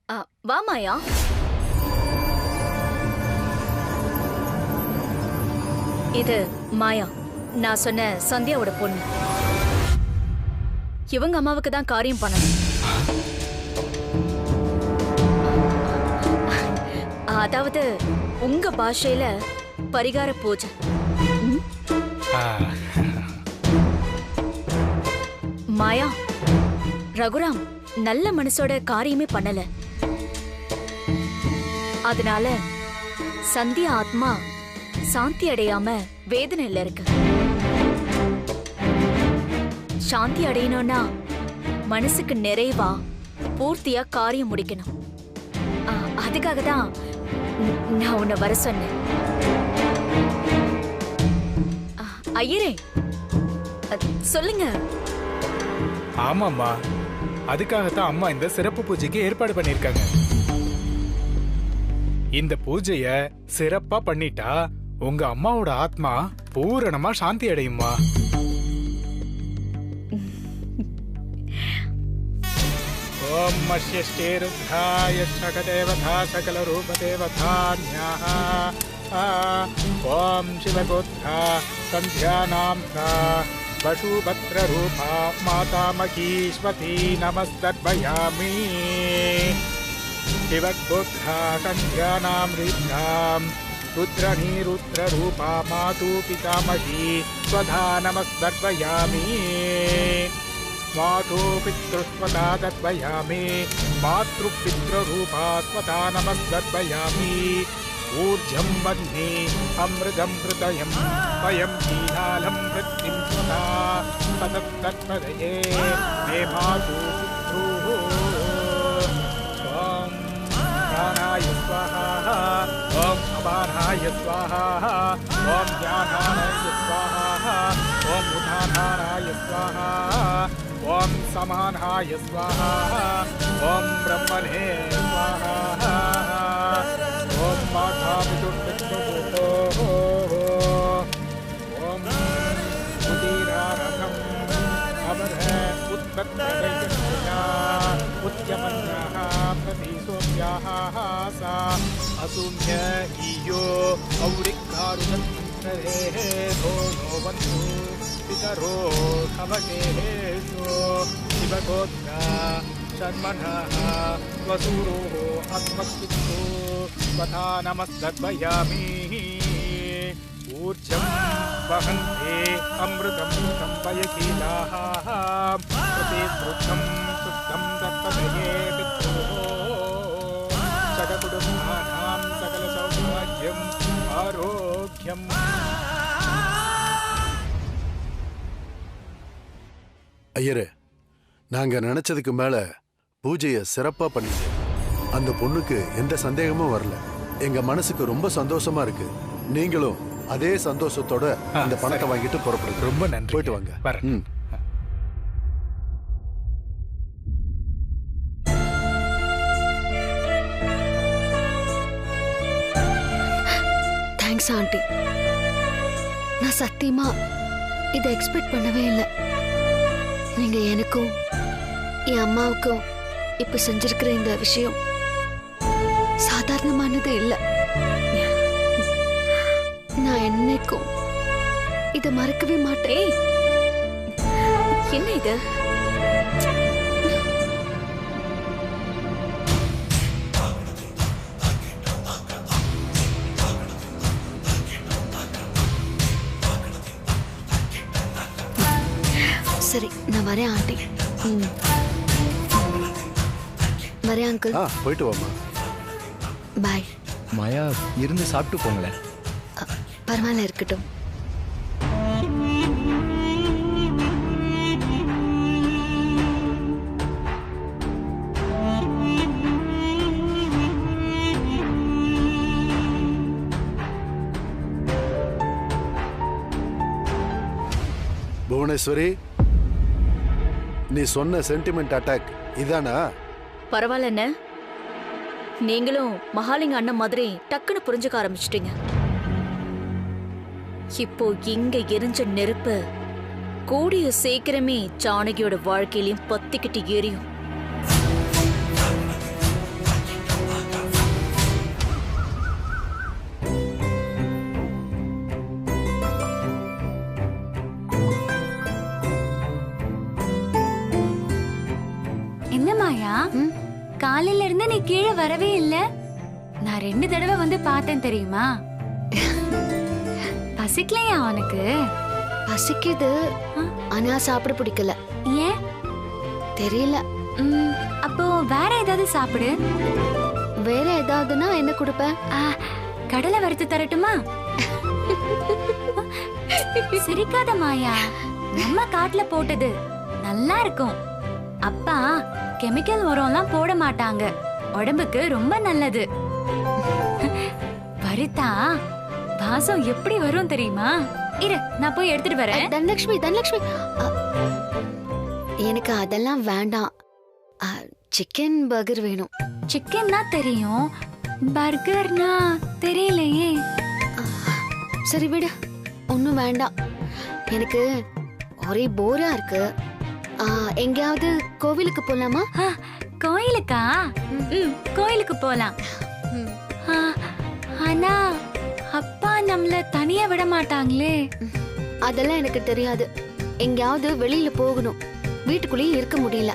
வா மாயா. இது மாயா, நான் சொன்ன சந்தியாவோட பொண்ணு. இவங்க அம்மாவுக்கு தான் காரியம் பண்ணணும். அதாவது உங்க பாஷையில பரிகார பூஜை. மாயா, ரகுராம் நல்ல மனசோட காரியமே பண்ணல. அதனால சந்தியா ஆத்மா சாந்தி அடையாம வேதனையில இருக்கு. சாந்தி அடையணும்னா மனசுக்கு நிறைவா பூர்த்தியா காரியம் முடிக்கணும். அதுக்காக தான் நான் உன்னை வர சொன்னேன். ஐயரே, சொல்லுங்க. ஆமாம்மா, அதுக்காகத்தான் அம்மா இந்த சிறப்பு பூஜைக்கு ஏற்பாடு பண்ணிருக்காங்க. இந்த பூஜைய சிறப்பா பண்ணிட்டா உங்க அம்மாவோட ஆத்மா பூரணமா சாந்தி அடையுமா. ஓம் மஷ்யஷ்டே ருத்ராய சகதேவதா சகல ரூபதேவதான்யாஹ. ஓம் சிவகோத்ரா சந்தியானாம் சா பசுபத்ர ரூபா மாதாமகீஸ்வதி நமஸ்தர்பயாமி. शिवगोत्रा सन्ध्यानां ऋद्धां रुद्रणी रुद्ररूपा मातु पितामही स्वधा नमस्दर्पयामि. मातु पितृस्वधा दर्पयामि. मातृपितृरूपा स्वधा नमस्दर्पयामि. ऊर्जं वह्नि अमृतं हृदयं वयं शीलालं वृत्तिं स्वधा तदत्तत्पदये मे मातु पितृः. ज्ञानाय स्वाहा ओम अपानाय स्वाहा ओम ज्ञानाय स्वाहा ओम उदानाय स्वाहा ओम समानाय स्वाहा ओम ब्रह्मणे स्वाहा ओम मातापितृभ्यो ओम उदीरारकम् अवरः उत्पत्तयज्ञया उद्यमन्यः प्रतीसोऽप्याः सा असुम्य इयो औरिकारुणन्तरेः भोनो वन्तु पितरो खवकेषु शिवगोत्रा शर्मणः वसूरोः अस्मत्पितरो स्वधा नमस्तर्पयामि. ऊर्जं वहन्ते अमृतं कंपयकीलाः प्रतिद्रुतं सुप्तं दत्तये पितृः. सककुटुम्बानां सकलसौभाग्यम् आरोग्यम्. ஐயரே, நாங்க நினைச்சதுக்கு மேல பூஜையை சிறப்பா பண்ணிட்டோம். அந்த பொண்ணுக்கு எந்த சந்தேகமும் வரல. எங்க மனசுக்கு ரொம்ப சந்தோஷமா இருக்கு. நீங்களும் அதே சந்தோஷத்தோட அந்த பணத்தை வாங்கிட்டு புறப்படுங்க. ரொம்ப நன்றி. போயிட்டு வாங்க. Thanks aunty. நான் சத்தியமா இதை எக்ஸ்பெக்ட் பண்ணவே இல்லை. நீங்க எனக்கும் என் அம்மாவுக்கும் இப்ப செஞ்சிருக்கிற இந்த விஷயம் சாதாரணமானது இல்லை. நான் என்னைக்கும் இத மறக்கவே மாட்டேன். என்ன இது? சரி, நான் வரேன் ஆண்டி. வரேன் அங்கிள். போயிட்டு வாமா. பாய். மாயா, இருந்து சாப்பிட்டு போங்களேன். பரவாயில்ல, இருக்கட்டும். புவனேஸ்வரி, நீ சொன்ன சென்டிமெண்ட் அட்டாக் இதானா? பரவாயில்ல, நீங்களும் மகாலிங்க அண்ணன் மாதிரி டக்குன்னு புரிஞ்சுக்க ஆரம்பிச்சிட்டீங்க. இப்போ இங்க எரிஞ்ச நெருப்பு கூடிய சீக்கிரமே ஜானகியோட வாழ்க்கையிலையும் பத்திக்கிட்டு எரியும். காலையில இருந்து நீ கீழே வரவே இல்ல. நான் 2 தடவை வந்து பார்த்தேன் தெரியுமா? பசிக்கலையா உனக்கு? பசிக்குது, ஆனா சாப்பிட பிடிக்கல. ஏன் தெரியல. அப்போ வேற ஏதாவது சாப்பிடு. வேற ஏதாவதுன்னா என்ன கொடுப்ப? கடலை வறுத்து தரட்டுமா? சிரிக்காத மாயா, நம்ம காட்டுல போட்டது நல்லா இருக்கும். அப்பா கெமிக்கல் உரம்லாம் போட மாட்டாங்க, உடம்புக்கு ரொம்ப நல்லது. வறுத்தா வாசம் எப்படி வரும் தெரியுமா? இரு, நான் போய் எடுத்துட்டு வரேன். தனலட்சுமி, தனலட்சுமி, எனக்கு அதெல்லாம் வேண்டாம். சிக்கன் பர்கர் வேணும். சிக்கன்னா தெரியும், பர்கர்னா தெரியலையே. சரி விடு, ஒன்னும் வேண்டாம். எனக்கு ஒரே போரா இருக்கு. எங்கேயாவது கோவிலுக்கு போலாமா? கோயிலுக்கா? கோயிலுக்கு போலாம். ஆனா அப்பா நம்மள தனியா விட மாட்டாங்களே. அதெல்லாம் எனக்கு தெரியாது. எங்கேயாவது வெளியில போகணும், வீட்டுக்குள்ளேயே இருக்க முடியல.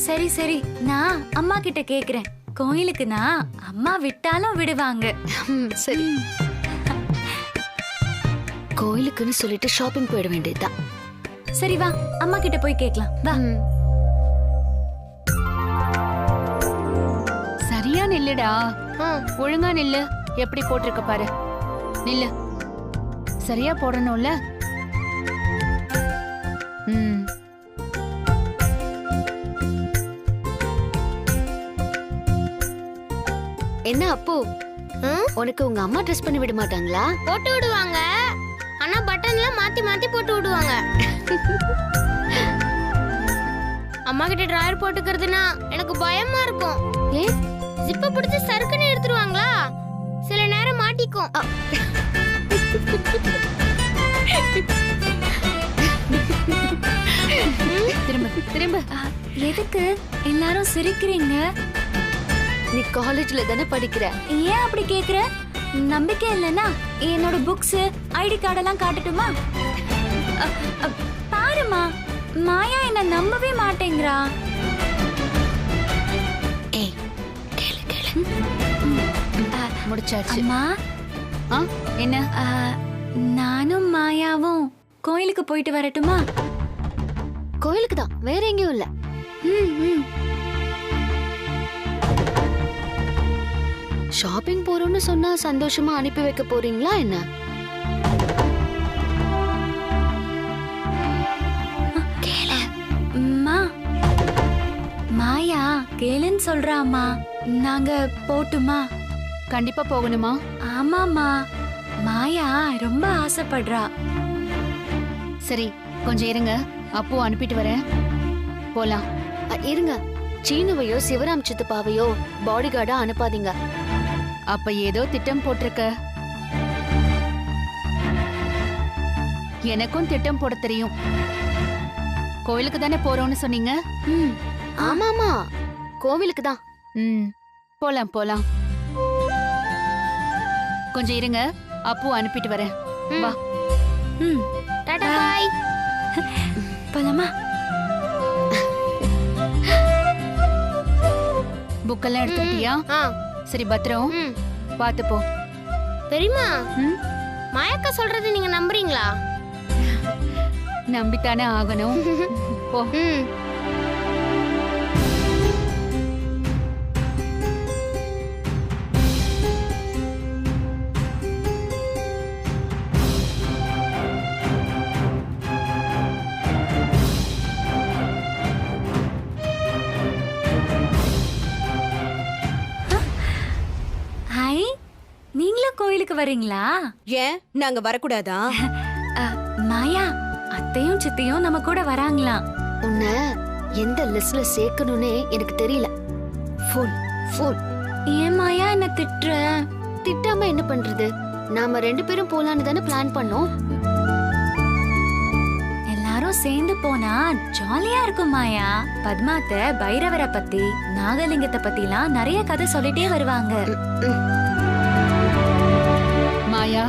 சரி சரி, நான் அம்மா கிட்ட கேக்குறேன். கோயிலுக்கு நான் அம்மா விட்டாலும் விடுவாங்க. சரி, கோயிலுக்குன்னு சொல்லிட்டு ஷாப்பிங் போயிட வேண்டியதுதான். சரி வா, அம்மா கிட்ட போய் கேக்கலாம். வா. சரியா நில்லுடா, ஒழுங்கா நில்லு. எப்படி போட்டிருக்க பாரு, நில்லு. சரியா போடணும்ல. என்ன அப்போ, உனக்கு உங்க அம்மா ட்ரெஸ் பண்ணி விட மாட்டாங்களா? போட்டு விடுவாங்க, ஆனா பட்டன்லாம் மாத்தி மாத்தி போட்டு விடுவாங்க. அம்மா கிட்ட டிராயர் போட்டுக்கிறதுனா எனக்கு பயமா இருக்கும். ஏன்? ஜிப்ப பிடிச்சு சறுக்குன்னு எடுத்துருவாங்களா, சில நேரம் மாட்டிக்கும். திரும்ப திரும்ப. எதுக்கு எல்லாரும் சிரிக்கிறீங்க? நீ காலேஜ்ல தானே படிக்கிற. ஏன் அப்படி கேக்குற? நம்பிக்கை இல்லைன்னா என்னோட புக்ஸ், ஐடி கார்டெல்லாம் காட்டட்டுமா? பாருமா, மாயா என்ன நம்பவே மாட்டேங்கிறா. ஏய், கேளு கேளு. முடிச்சாச்சு. அம்மா, என்ன? நானும் மாயாவும் கோயிலுக்கு போயிட்டு வரட்டுமா? கோயிலுக்கு தான், வேற எங்கேயும் இல்ல. ஷாப்பிங் போறோம்னு சொன்னா சந்தோஷமா அனுப்பி வைக்க போறீங்களா என்ன? அம்மா, மாயா கேளுன்னு சொல்றாமா. நாங்க போட்டுமா? கண்டிப்பா போகணுமா? ஆமாமா, மாயா ரொம்ப ஆசைப்படுறா. சரி, கொஞ்சம் இருங்க, அப்போ அனுப்பிட்டு வரேன். போலாம். இருங்க, சீனுவையோ சிவராம் சித்தப்பாவையோ பாடி கார்டா அனுப்பாதீங்க. அப்ப ஏதோ திட்டம் போட்டிருக்க. எனக்கும் திட்டம் போட தெரியும். கோவிலுக்கு தானே போறோம்னு சொன்னீங்க? ஆமாமா, கோவிலுக்கு தான். போலாம் போலாம். கொஞ்சம் இருங்க, அப்போ அனுப்பிட்டு வரேன். வா. டாடா பாய். போலாமா? புக்கெல்லாம் எடுத்துட்டியா? சரி, பத்திரம். பாத்து போ. பெரியம்மா, மாயக்கா சொல்றது நீங்க நம்புறீங்களா? நம்பித்தானே ஆகணும். போ. ஹாய், நீங்களும் கோயிலுக்கு வரீங்களா? ஏன் நாங்க வரக்கூடாதா? மாயா, அத்தையும் சித்தையும் நம்ம கூட வராங்களாம். உன்னை எந்த லிஸ்ட்ல சேர்க்கணும்னே எனக்கு தெரியல. Full full. ஏன் மாயா என்ன திட்டுற? திட்டாம என்ன பண்றது? நாம 2 பேரும் போலான்னு தானே பிளான் பண்ணோம். எல்லாரும் சேர்ந்து போனா ஜாலியா இருக்கும் மாயா. பத்மாத்த பைரவரை பத்தி, நாகலிங்கத்தை பத்திலாம் நிறைய கதை சொல்லிட்டே வருவாங்க. மாயா,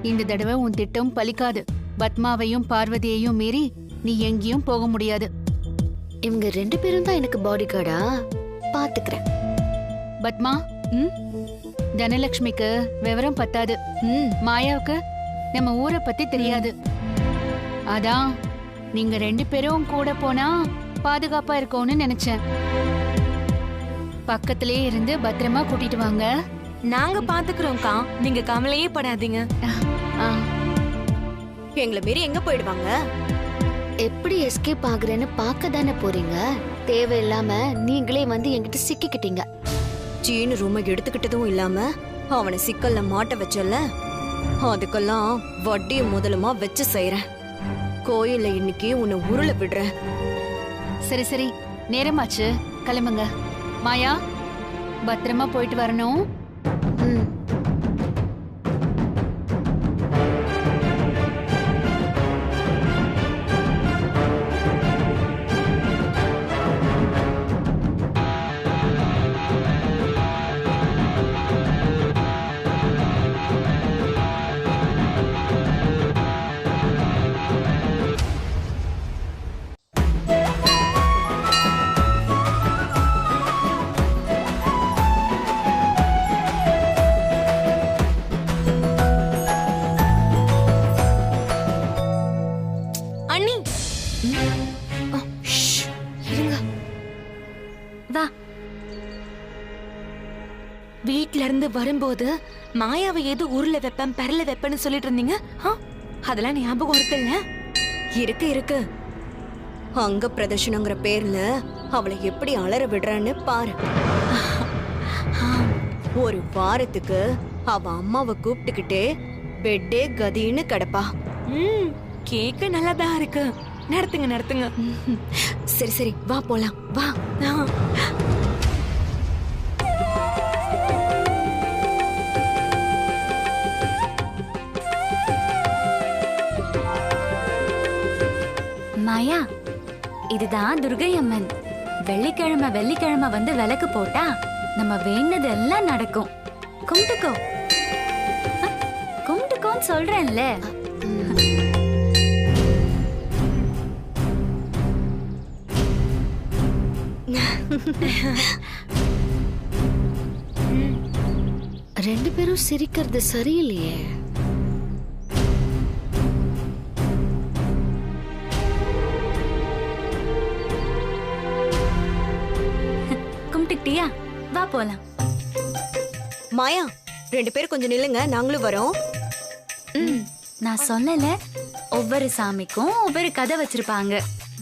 இந்த தடவை உன் திட்டம் பலிக்காது. பத்மாவையும் பார்வதியையும் மீறி நீ எங்கேயும் போக முடியாது. இவங்க 2 பேரும் தான் எனக்கு பாடி கார்டா? பாத்துக்கிறேன். பத்மா, தனலட்சுமிக்கு விவரம் பத்தாது. மாயாவுக்கு நம்ம ஊரை பத்தி தெரியாது. அதான் நீங்க 2 பேரும் கூட போனா பாதுகாப்பா இருக்கும்னு நினைச்சேன். பக்கத்திலே இருந்து பத்திரமா கூட்டிட்டு வாங்க. நாங்க பாத்துக்கிறோம்க்கா, நீங்க கவலையே படாதீங்க. ஆ, எங்களை மீறி எங்க போயிடுவாங்க? எப்படி எஸ்கேப் ஆகுறேன்னு பார்க்க தானே போறீங்க. தேவையில்லாம நீங்களே வந்து என்கிட்ட சிக்கிக்கிட்டீங்க. சீனு ரூமை எடுத்துக்கிட்டதும் இல்லாம அவனை சிக்கல்ல மாட்ட வச்சல, அதுக்கெல்லாம் வட்டியும் முதலுமா வச்சு செய்யறேன். கோயில்ல இன்னைக்கு உன்னை உருள விடுறேன். சரி சரி, நேரமாச்சு, கிளம்புங்க. மாயா, பத்திரமா போயிட்டு வரணும். ம். அண்ணி இருங்க. வா. வீட்ல இருந்து வரும்போது மாயாவை ஏதோ ஊர்ல வைப்பேன் பெரல வைப்பேன்னு சொல்லிட்டு இருந்தீங்க. அதெல்லாம் ஞாபகம் இருக்குல்ல? இருக்கு. அங்க பிரதர்ஷனங்கிற பேர்ல அவளை எப்படி அலற விடுறான்னு பாரு. ஒரு வாரத்துக்கு அவ அம்மாவை கூப்பிட்டுக்கிட்டே பெட்டே கதின்னு கிடப்பா. கேக்க நல்லாதான் இருக்கு. நடத்துங்க. சரி வா போலாம் வா. மாயா, இதுதான் துர்கை அம்மன். வெள்ளிக்கிழமை வந்து விளக்கு போட்டா நம்ம வேண்டது எல்லாம் நடக்கும். கும்பிட்டுக்கோன்னு சொல்றேன்ல. ரெண்டு பேரும் சிரிக்கிறது சரியில்லையே. கும்பிட்டுக்கிட்டியா? வா போலாம். மாயா, 2 பேர் கொஞ்சம் நில்லுங்க, நாங்களும் வரோம். நான் சொல்லல, ஒவ்வொரு சாமிக்கும் ஒவ்வொரு கதை வச்சிருப்பாங்க.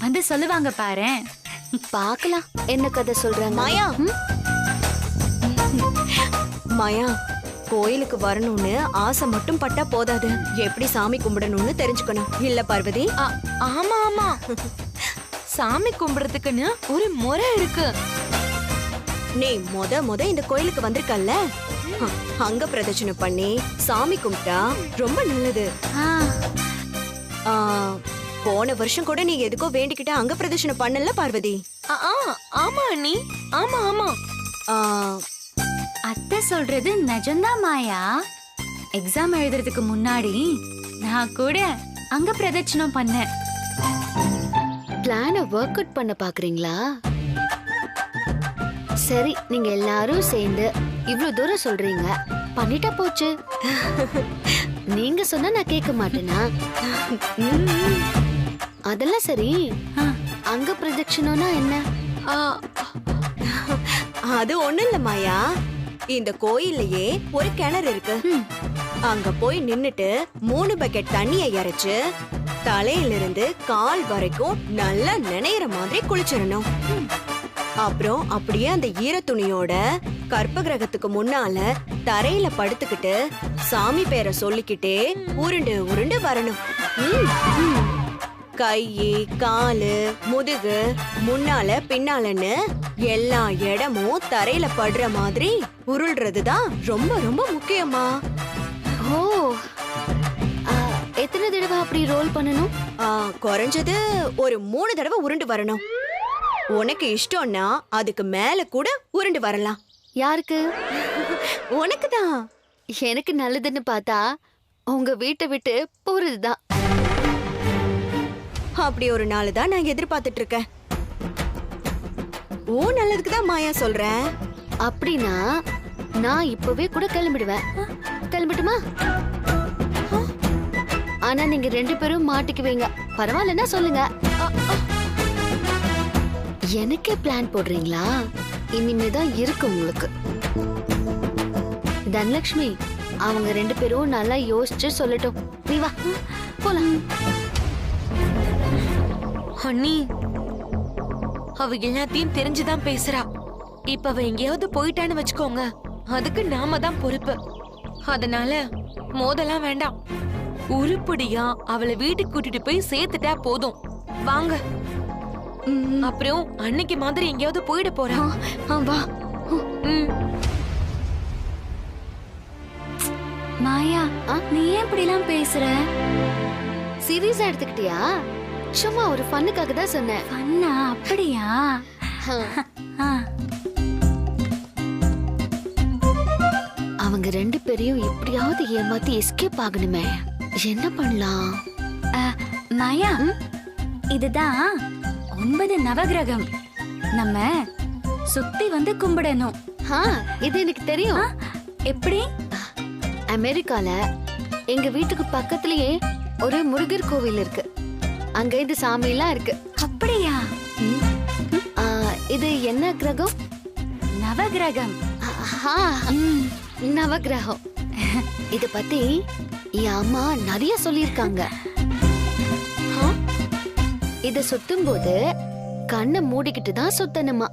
வந்து சொல்லுவாங்க பாரு. பார்க்கலாம் என்ன கதை சொல்றாங்க. மாயா, மாயா, கோயிலுக்கு வரணும்னு ஆசை மட்டும் பட்டா போதாது, எப்படி சாமி கும்பிடணும்னு தெரிஞ்சுக்கணும் இல்ல பார்வதி? ஆமா சாமி கும்பிடுறதுக்குன்னு ஒரு முறை இருக்கு. நீ முத இந்த கோயிலுக்கு வந்திருக்கல்ல, அங்க பிரதட்சணை பண்ணி சாமி கும்பிட்டா ரொம்ப நல்லது. போன வருஷம் கூட நீ எதுக்கோ வேண்டிக்கிட்ட அங்க பிரதட்சணை பண்ணல பார்வதி? ஆமா அண்ணி, ஆமா. அத்தை சொல்றது நிஜம்தான் மாயா. எக்ஸாம் எழுதுறதுக்கு முன்னாடி நான் கூட அங்க பிரதட்சணம் பண்ணேன். பிளான ஒர்க் அவுட் பண்ண பாக்குறீங்களா? சரி, நீங்க எல்லாரும் சேர்ந்து இவ்வளவு தூரம் சொல்றீங்க, பண்ணிட்டா போச்சு. நீங்க சொன்னா நான் கேட்க மாட்டேனா? அதெல்லாம் சரி, அங்க பிரதட்சணம்னா என்ன? அது ஒண்ணு இல்ல மாயா, இந்த கோயில்லயே ஒரு கிணறு இருக்கு. அங்க போய் நின்னுட்டு 3 பக்கெட் தண்ணியை இறைச்சு தலையிலிருந்து கால் வரைக்கும் நல்லா நினைற மாதிரி குளிச்சிடணும். அப்புறம் அப்படியே அந்த ஈர துணியோட கற்ப கிரகத்துக்கு முன்னால தரையில படுத்துக்கிட்டு சாமி பேரை சொல்லிக்கிட்டே உருண்டு வரணும். கை, காலு, முதுகு, முன்னால பின்னாலன்னு எல்லா இடமும் தரையில படுற மாதிரி உருள்றதுதான் ரொம்ப ரொம்ப முக்கியமா. ஓ, எத்தனை தடவை அப்படி ரோல் பண்ணணும்? குறைஞ்சது ஒரு 3 தடவை உருண்டு வரணும். உனக்கு இஷ்டம்னா அதுக்கு மேல கூட உருண்டு வரலாம். யாருக்கு? உனக்குதான். எனக்கு நல்லதுன்னு பார்த்தா உங்க வீட்டை விட்டு போறதுதான். அப்படி ஒரு நாள் தான் நான் எதிர்பார்த்துட்டு இருக்கேன். ஓ நல்லதுக்கு தான் மாயா சொல்றேன். அப்படின்னா நான் இப்பவே கூட கிளம்பிடுவேன். கிளம்பட்டுமா? ஆனா நீங்க 2 பேரும் மாட்டிக்குவீங்க. பரவாயில்லன்னா சொல்லுங்க. எனக்கே பிளான் போடுறீங்களா? இனிமேதான் இருக்கு உங்களுக்கு. தனலட்சுமி, அவங்க 2 பேரும் நல்லா யோசிச்சு சொல்லட்டும். நீ வா போலாம். அண்ணி, அவ எல்லாத்தையும் தெரிஞ்சுதான் பேசுறா. இப்ப அவ எங்கேயாவது போயிட்டான்னு வச்சுக்கோங்க, அதுக்கு நாம தான் பொறுப்பு. அதனால மோதலாம் வேண்டாம். உருப்படியா அவளை வீட்டுக்கு கூட்டிட்டு போய் சேர்த்துட்டா போதும். வாங்க. அப்புறம் அன்னைக்கு மாதிரி எங்கேயாவது போயிட போறா. வா. மாயா, நீ ஏன் இப்படி எல்லாம் பேசுற? சீரியஸா எடுத்துக்கிட்டியா? சும்மா ஒரு ஃபன்னுக்காக தான் சொன்னேன். ஃபன்னா? அப்படியா? அவங்க 2 பேரையும் எப்படியாவது ஏமாத்தி எஸ்கேப் ஆகணுமே. என்ன பண்ணலாம்? மாயா, இதுதான் 9 நவகிரகம். நம்ம சுத்தி வந்து கும்பிடணும். இது எனக்கு தெரியும். எப்படி? அமெரிக்கால எங்க வீட்டுக்கு பக்கத்துலயே ஒரு முருகர் கோவில் இருக்கு. அங்க இந்த சாமி எல்லாம் இருக்கு. அப்படியா? இது என்ன கிரகம்? நவகிரகம். நவகிரகம். இத பத்தி என் அம்மா நிறைய சொல்லிருக்காங்க. இத சுத்தும் போது கண்ணை மூடிக்கிட்டு தான் சுத்தணுமா.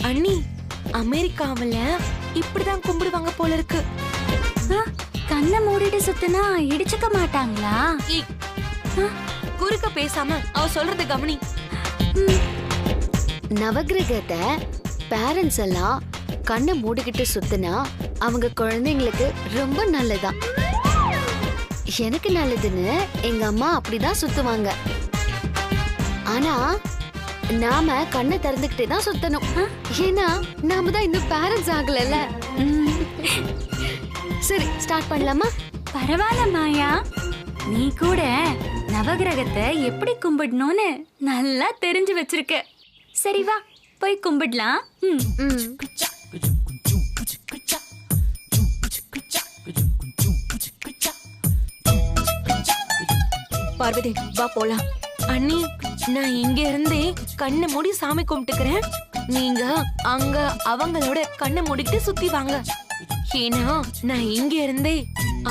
அண்ணி, அமெரிக்காவுல இப்படிதான் கும்பிடுவாங்க போல இருக்கு. கண்ணை மூடிட்டு சுத்தினா இடிச்சுக்க மாட்டாங்களா? குறுக்க பேசாம அவ சொல்றத கவனி. நவகிரகத்தை பேரண்ட்ஸ் எல்லாம் கண்ணை மூடிக்கிட்டு சுத்தினா அவங்க குழந்தைங்களுக்கு ரொம்ப நல்லதான். எனக்கு நல்லதுன்னு எங்க அம்மா அப்படிதான் சுத்துவாங்க. ஆனா நாம கண்ணை திறந்துகிட்டே தான் சுத்தணும். ஏன்னா நாம தான் இன்னும் பேரண்ட்ஸ் ஆகல. சரி, ஸ்டார்ட் பண்ணலாமா? பரவாயில்ல மாயா, நீ கூட நவகிரகத்தை எப்படி கும்பிடணும்னு நல்லா தெரிஞ்சு வச்சிருக்க. சரி வா, போய் கும்பிடலாம். பார்வதி, வா போலாம். அண்ணி, நான் இங்க இருந்தே கண்ணை மூடி சாமி கும்பிட்டுக்கிறேன். நீங்க அங்க அவங்களோட கண்ணை மூடிட்டு சுத்தி வாங்க. ஏன்னா நான் இங்க இருந்தே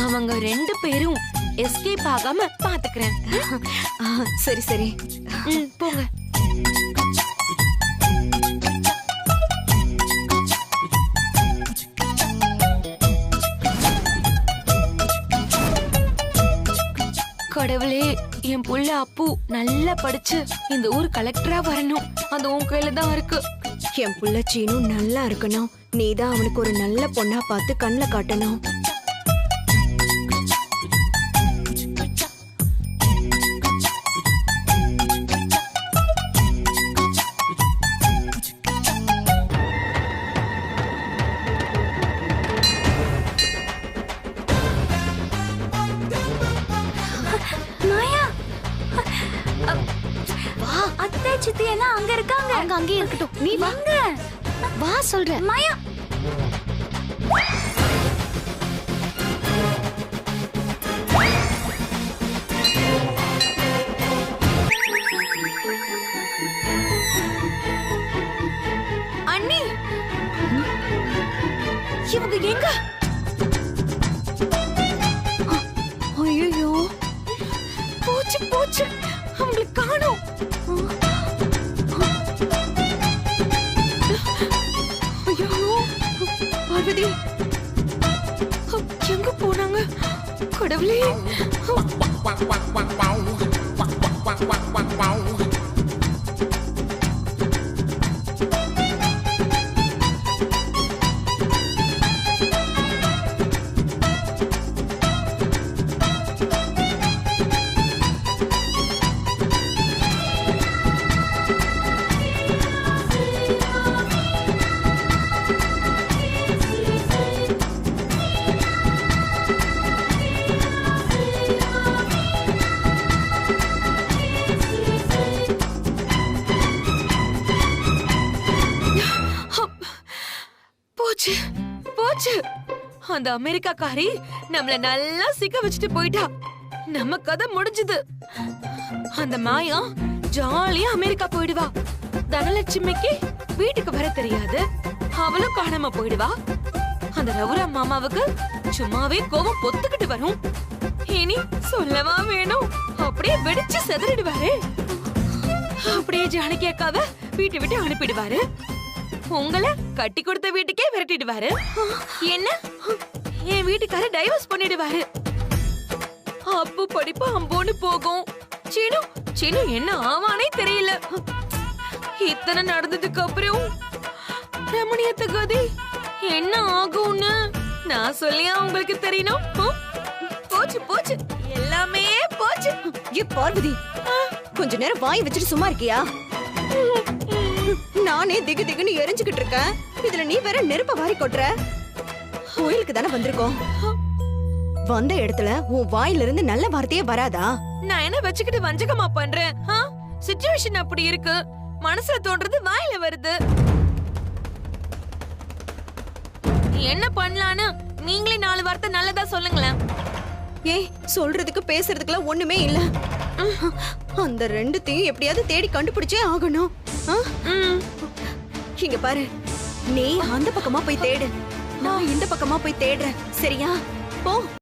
அவங்க 2 பேரும் எஸ்கேப் ஆகாம பாத்துக்கிறேன். சரி சரி, போங்க. கடவுளே, என் புள்ள அப்பு நல்லா படிச்சு இந்த ஊர் கலெக்டரா வரணும். அது உன் கையில தான் இருக்கு. என் புள்ள சீனு நல்லா இருக்கணும். நீதான் அவனுக்கு ஒரு நல்ல பொண்ணா பார்த்து கண்ணுல காட்டணும். மாயா, அத்தை சித்தி எல்லாம் அங்க இருக்காங்க. அவங்க அங்கேயே இருக்கட்டும். நீ வாங்க. வா சொல்றேன். மாயா, அண்ணி, இவங்க எங்க? ஐயோ, போச்சு போச்சு, அவங்களுக்கு காணோம். ஐயோ பார்வதி, எங்க போனாங்க? கடவுளே. போச்சு போச்சு. அந்த அமெரிக்காக்காரி நம்மள நல்லா சிக்க வச்சுட்டு போயிட்டா. நம்ம கதை முடிஞ்சது. அந்த மாயா ஜாலியா அமெரிக்கா போயிடுவா. தனலட்சுமிக்கு வீட்டுக்கு வர தெரியாது, அவளும் காணாம போயிடுவா. அந்த ரகுராம் மாமாவுக்கு சும்மாவே கோபம் பொத்துக்கிட்டு வரும். இனி சொல்லவா வேணும், அப்படியே வெடிச்சு செதறிடுவாரு. அப்படியே ஜானகி அக்காவை வீட்டை விட்டு அனுப்பிடுவாரு. உங்களை கட்டி கொடுத்த வீட்டுக்கே விரட்டிடுவாரு. என்ன என் வீட்டுக்கார டைவர்ஸ் பண்ணிடுவாரு. அப்பு படிப்பு அம்போன்னு போகும். சீனு சீனு என்ன ஆவானே தெரியல. இத்தனை நடந்ததுக்கு அப்புறம் ரமணியத்த கதி என்ன ஆகும்னு நான் சொல்லியா உங்களுக்கு தெரியணும்? போச்சு போச்சு, எல்லாமே போச்சு. ஏ பார்வதி, கொஞ்ச நேரம் வாய் வச்சுட்டு சும்மா இருக்கியா? நானே திகு திகுன்னு எரிஞ்சுக்கிட்டு இருக்கேன். இதுல நீ வேற நெருப்ப வாரி கொட்டுற. கோயிலுக்கு தானே வந்திருக்கோம். வந்த இடத்துல உன் வாயில இருந்து நல்ல வார்த்தையே வராதா? நான் என்ன வச்சுக்கிட்டு வஞ்சகமா பண்றேன்? சிச்சுவேஷன் அப்படி இருக்கு. மனசுல தோன்றது வாயில வருது. என்ன பண்ணலான்னு நீங்களே 4 வார்த்தை நல்லதா சொல்லுங்களேன். ஏய், சொல்றதுக்கு பேசுறதுக்குலாம் ஒண்ணுமே இல்ல. அந்த ரெண்டுத்தையும் எப்படியாவது தேடி கண்டுபிடிச்சே ஆகணும். இங்க பாரு, நீ அந்த பக்கமா போய் தேடு, நான் இந்த பக்கமா போய் தேடுறேன். சரியா? போ.